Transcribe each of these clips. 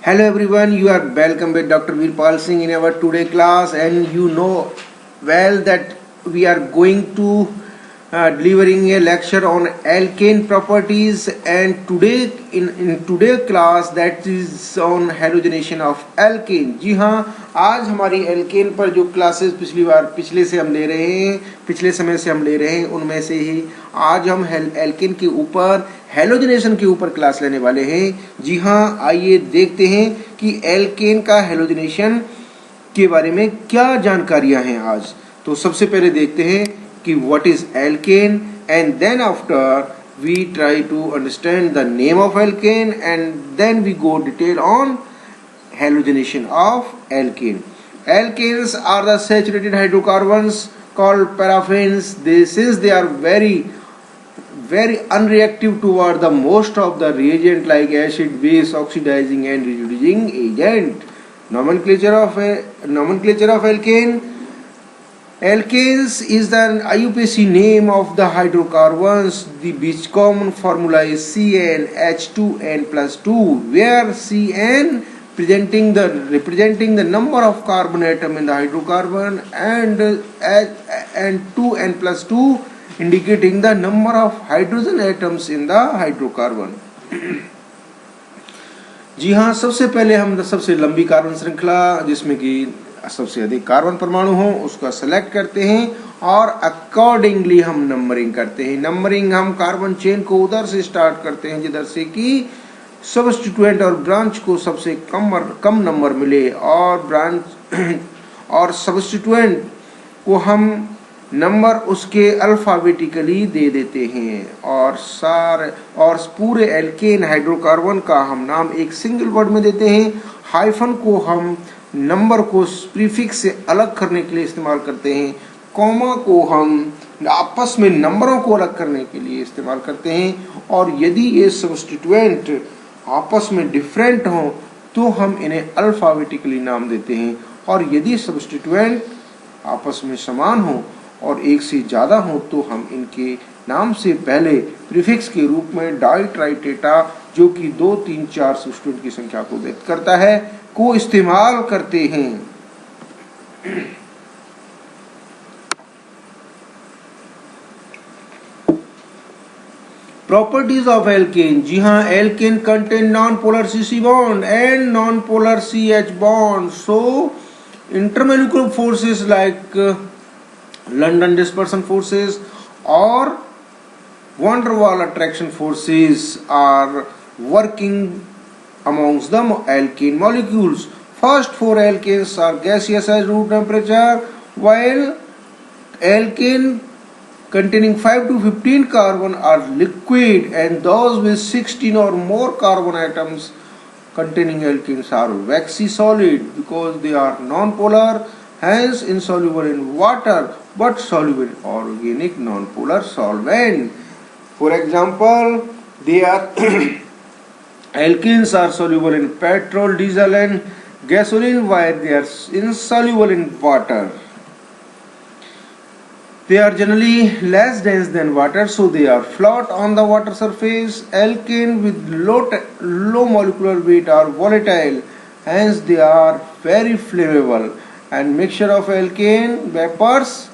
Hello everyone, you are welcome with Dr. Virpal Singh in our today class, and you know well that we are going to delivering a lecture on alkane properties, and today in today class that is on halogenation of alkane. जी हाँ, आज हमारी alkene पर जो classes पिछले समय से हम ले रहे हैं उनमें से ही आज हम एल्केन के ऊपर हेलोजनेशन के ऊपर क्लास लेने वाले हैं। जी हाँ, आइए देखते हैं कि एल्केन का हेलोजनेशन के बारे में क्या जानकारियां हैं आज। तो सबसे पहले देखते हैं कि what is alkane, and then after we try to understand the name of alkane, and then we go detail on halogenation of alkane. Alkanes are the saturated hydrocarbons called paraffins. Since they are very unreactive toward the most of the reagent like acid, base, oxidizing and reducing agent. Nomenclature of alkane. Alkanes is the IUPAC name of the hydrocarbons. The which common formula is CnH2n plus 2, where Cn representing the number of carbon atom in the hydrocarbon, and 2n plus 2 indicating the number of hydrogen atoms in the hydrocarbon. जी हाँ, सबसे पहले हम सबसे लंबी carbon श्रृंखला जिसमें कि सबसे अधिक कार्बन परमाणु हो उसका सेलेक्ट करते हैं और अकॉर्डिंगली हम नंबरिंग करते हैं। नंबरिंग हम कार्बन चेन को उधर से स्टार्ट करते हैं जिधर से कि सब्स्टिट्यूएंट और ब्रांच को सबसे कम नंबर मिले, और ब्रांच और सब्स्टिट्यूएंट को हम नंबर उसके अल्फाबेटिकली दे देते हैं, और पूरे एल्केन हाइड्रोकार्बन का हम नाम एक सिंगल वर्ड में देते हैं। हाइफन को हम नंबर को प्रीफिक्स से अलग करने के लिए इस्तेमाल करते हैं। कॉमा को हम आपस में नंबरों को अलग करने के लिए इस्तेमाल करते हैं, और यदि ये सब्स्टिट्यूएंट आपस में डिफरेंट हो तो हम इन्हें अल्फाबेटिकली नाम देते हैं, और यदि सब्स्टिट्यूएंट आपस में समान हो और एक से ज़्यादा हो तो हम इनके नाम से पहले प्रीफिक्स के रूप में डाई ट्राई टेटा, जो कि 2, 3, 4 सब्स्टिट्यूएंट की संख्या को व्यक्त करता है, को इस्तेमाल करते हैं। Properties of alkane. जी हाँ, alkane contain non-polar CC bond and non-polar CH bond. So intermolecular forces like London dispersion forces or van der Waals attraction forces are working amongst the alkane molecules. First 4 alkanes are gaseous at room temperature, while alkane containing 5 to 15 carbon are liquid, and those with 16 or more carbon atoms containing alkanes are waxy solid because they are non-polar, hence insoluble in water but soluble in organic non-polar solvent. For example, they are alkanes are soluble in petrol, diesel and gasoline, while they are insoluble in water. They are generally less dense than water, so they are float on the water surface. Alkane with low molecular weight are volatile, hence they are very flammable, and mixture of alkane vapors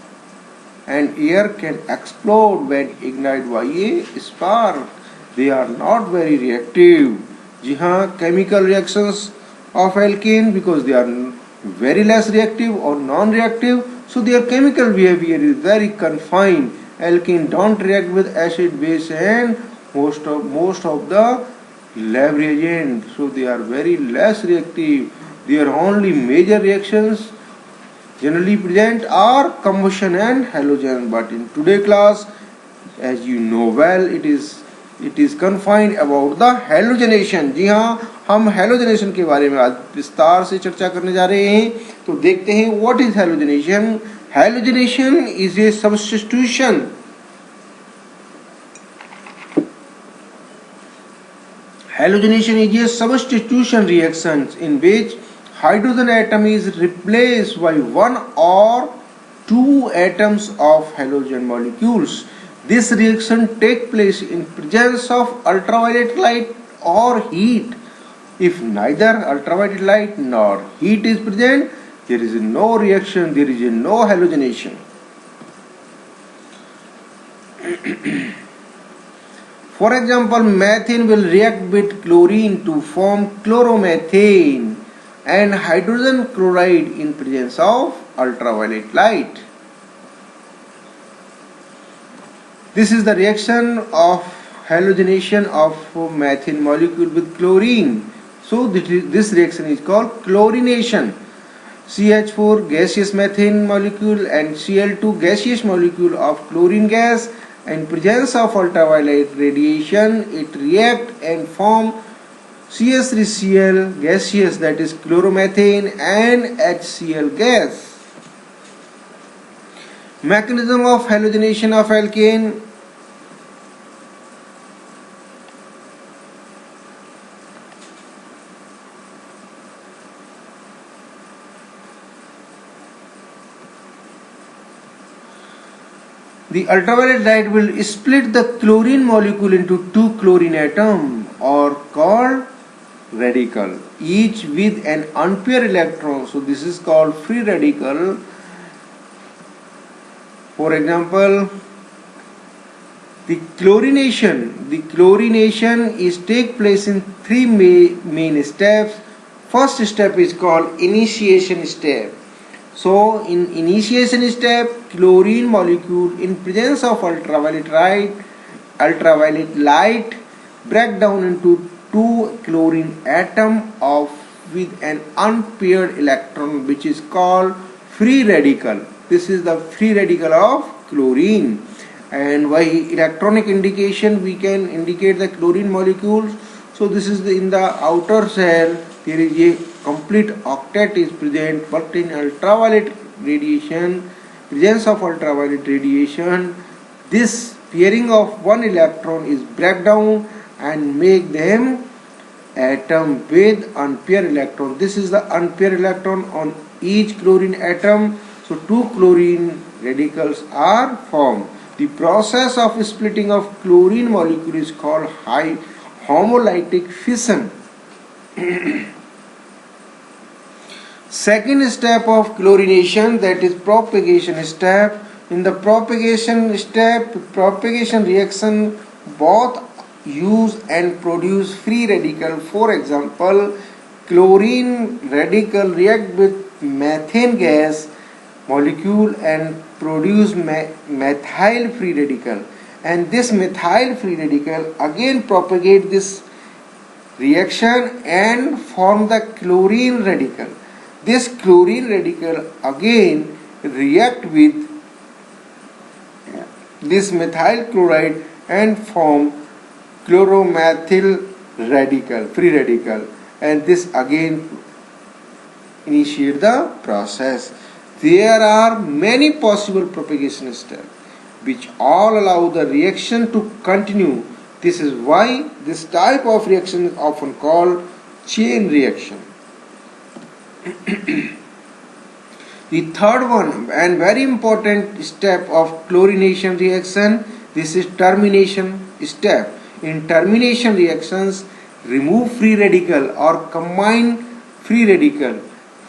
and air can explode when ignited by a spark. They are not very reactive. जी हाँ, chemical reactions of alkane, because they are very less reactive or non-reactive, so their chemical behavior is very confined. Alkane don't react with acid, base and most of the lab reagents, so they are very less reactive. Their only major reactions generally present are combustion and halogen. But in today class, as you know well, it is confined about the halogenation. जी हाँ, हम halogenation के बारे में आज विस्तार से चर्चा करने जा रहे हैं। तो देखते हैं what is halogenation. Halogenation is a substitution Halogenation is a substitution reaction in which hydrogen atom is replaced by one or two atoms of halogen molecules. This reaction takes place in presence of ultraviolet light or heat. If neither ultraviolet light nor heat is present, there is no reaction, there is no halogenation. For example, methane will react with chlorine to form chloromethane and hydrogen chloride in presence of ultraviolet light. This is the reaction of halogenation of methane molecule with chlorine. So this reaction is called chlorination. CH4 gaseous methane molecule and Cl2 gaseous molecule of chlorine gas, in presence of ultraviolet radiation, it react and form CH3Cl gaseous, that is chloromethane, and HCl gas. Mechanism of halogenation of alkane. The ultraviolet light will split the chlorine molecule into two chlorine atoms, or called radical, each with an unpaired electron. So this is called free radical. For example, the chlorination is take place in three main steps. First step is called initiation step. So in initiation step, chlorine molecule in presence of ultraviolet light break down into two chlorine atom of with an unpaired electron, which is called free radical. This is the free radical of chlorine. And by electronic indication we can indicate the chlorine molecules. So this is in the outer shell there is a complete octet is present, but in ultraviolet radiation, presence of ultraviolet radiation, this pairing of one electron is break down and make them atom with unpaired electron. This is the unpaired electron on each chlorine atom. So two chlorine radicals are formed. The process of splitting of chlorine molecule is called homolytic fission. Second step of chlorination, that is propagation step. In the propagation step, propagation reaction both use and produce free radical. For example, chlorine radical react with methane gas molecule and produce methyl free radical, and this methyl free radical again propagate this reaction and form the chlorine radical. This chlorine radical again react with this methyl chloride and form chloromethyl radical, free radical, and this again initiate the process. There are many possible propagation steps which all allow the reaction to continue. This is why this type of reaction is often called chain reaction. The third one and very important step of chlorination reaction, this is termination step. In termination reactions, remove free radical or combine free radical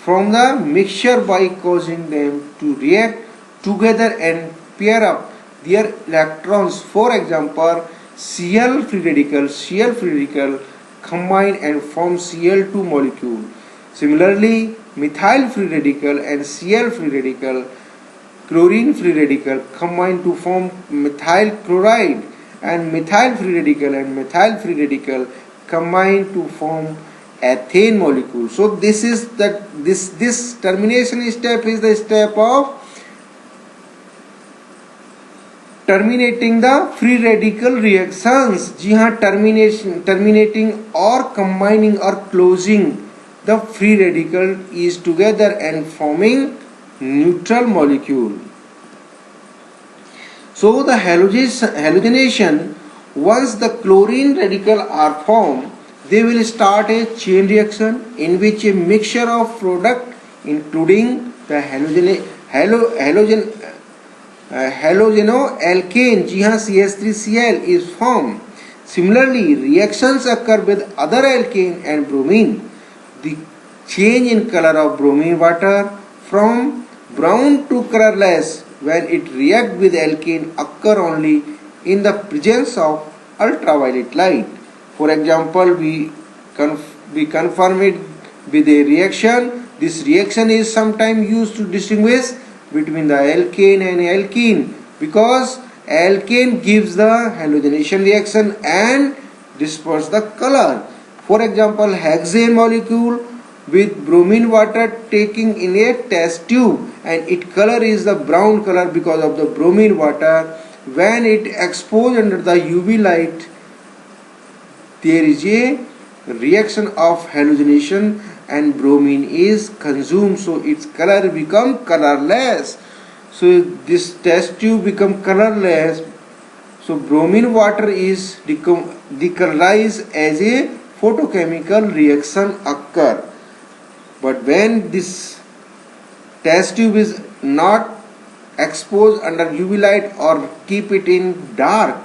from the mixture by causing them to react together and pair up their electrons. For example, Cl free radical combine and form Cl2 molecule. Similarly, methyl free radical and Cl free radical, chlorine free radical combine to form methyl chloride, and methyl free radical and methyl free radical combine to form ethane molecule. So this is that this termination step is the step of terminating the free radical reactions. जी हाँ, terminating or combining or closing the free radical is together and forming neutral molecule. So the halogenation, once the chlorine radical are formed, they will start a chain reaction in which a mixture of product including the halogenoalkane, जी हाँ, CH3Cl is formed. Similarly, reactions occur with other alkane and bromine. The change in color of bromine water from brown to colorless when it reacts with alkane occur only in the presence of ultraviolet light. For example, we confirm it with a reaction. This reaction is sometimes used to distinguish between the alkane and alkene because alkane gives the halogenation reaction and disperse the color. For example, hexane molecule with bromine water taking in a test tube and its color is the brown color because of the bromine water. When it exposed under the UV light, there is a reaction of halogenation and bromine is consumed, so its color become colorless. So this test tube become colorless. So bromine water is decolorized as a photochemical reaction occur. But when this test tube is not exposed under UV light or keep it in dark,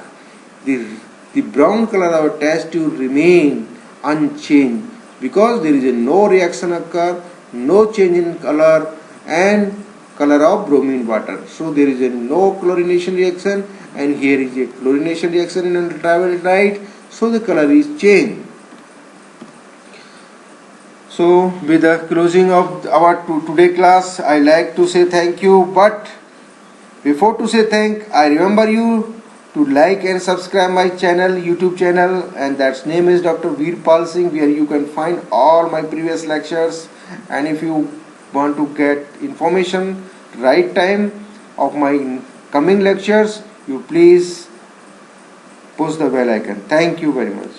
the brown color of test tube remain unchanged because there is a no reaction occur, no change in color and color of bromine water. So there is a no chlorination reaction and here is a chlorination reaction in ultraviolet light, so the color is changed. So with the closing of our today class, I like to say thank you, but before to say thank, I remember you to like and subscribe my channel, YouTube channel, and that's name is Dr. Veerpal Singh, where you can find all my previous lectures. And if you want to get information right time of my coming lectures, you please push the bell icon. Thank you very much.